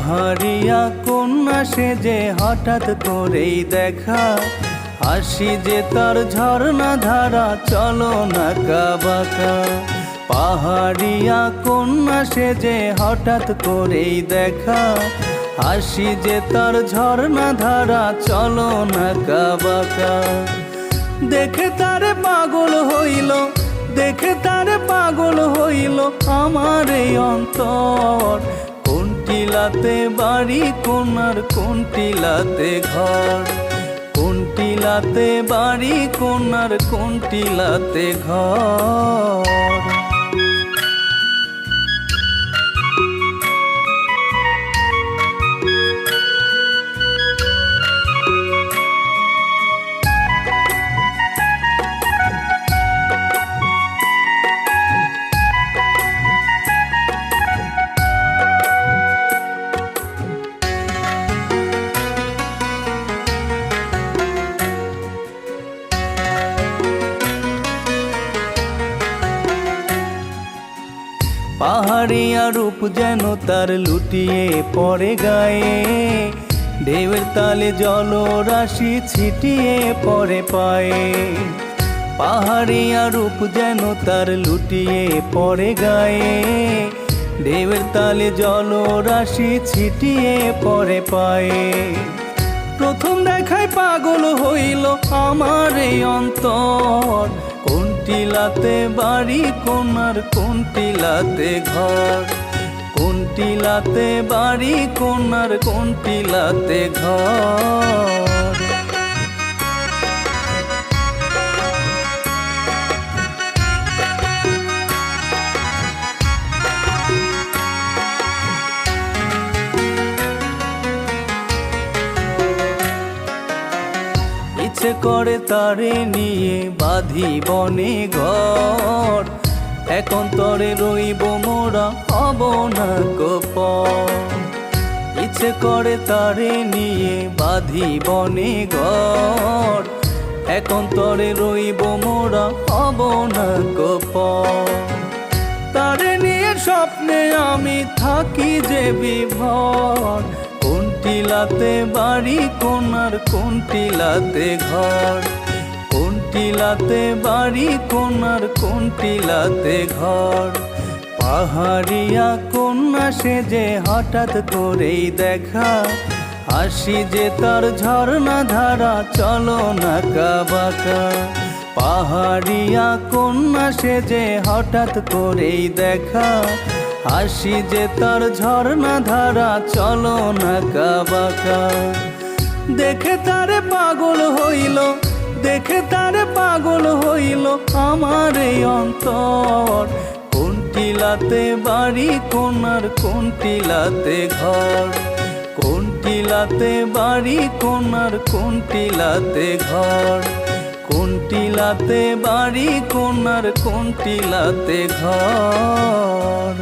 পাহাড়িয়া কন্যা সেজে হঠাৎ করেই দেখা, হাসি যে তার ঝর্ণা ধারা, চলো না কাবাকা। পাহাড়িয়া কন্যা সেজে হঠাৎ করেই দেখা, হাসি যে তার ঝর্ণা ধারা, চলো না কাবাকা। দেখে তারে পাগল হইল, দেখে তারে পাগল হইল আমার এই অন্তর। কোন টিলাতে বাড়ি কোনার, কোন টিলাতে ঘর, কোন টিলাতে বাড়ি কোনার, কোন টিলাতে ঘর। পাহাড়িয়া রূপ যেন তার লুটিয়ে পড়ে গায়ে, ঢেউয়ের তালে জলরাশি ছিটিয়ে পড়ে পায়ে। পাহাড়িয়া রূপ যেন তার লুটিয়ে পড়ে গায়ে, ঢেউয়ের তালে জলরাশি ছিটিয়ে পড়ে পায়ে। প্রথম দেখায় পাগল হইল আমার এই অন্তর। কোন টিলাতে বাড়ি কোনার, কোন টিলাতে ঘর, কোন টিলাতে বাড়ি কোনার, কোন টিলাতে ঘর। ইচ্ছে করে তারে নিয়ে বাঁধি বনে ঘর, এক অন্তরে রইব মোরা, হব না গোপন। ইচ্ছে করে তারে নিয়ে বাঁধি বনে ঘর, এক অন্তরে রইব মোরা, হব না গোপন। তারে নিয়ে স্বপ্নে আমি থাকি যে বিভোর। কোন টিলাতে বাড়ি কোনার, কোন টিলাতে ঘর, কোন টিলাতে বাড়ি কোনার, কোন টিলাতে ঘর। পাহাড়িয়া কন্যা সেজে হঠাৎ করেই দেখা, হাসি যে তার ঝর্ণা ধারা, চলো না কাবাকা। পাহাড়িয়া কন্যা সেজে হঠাৎ করেই দেখা, হাসি যে তার ঝর্ণা ধারা, চলো না কাবাকা। দেখে তারে পাগল হইল, দেখে তারে পাগল হইল আমার এই অন্তর। কোন টিলাতে বাড়ি কোনার, কোন টিলাতে ঘর, কোন টিলাতে বাড়ি কোনার, কোন টিলাতে ঘর, কোন টিলাতে বাড়ি কোনার, কোন টিলাতে ঘর।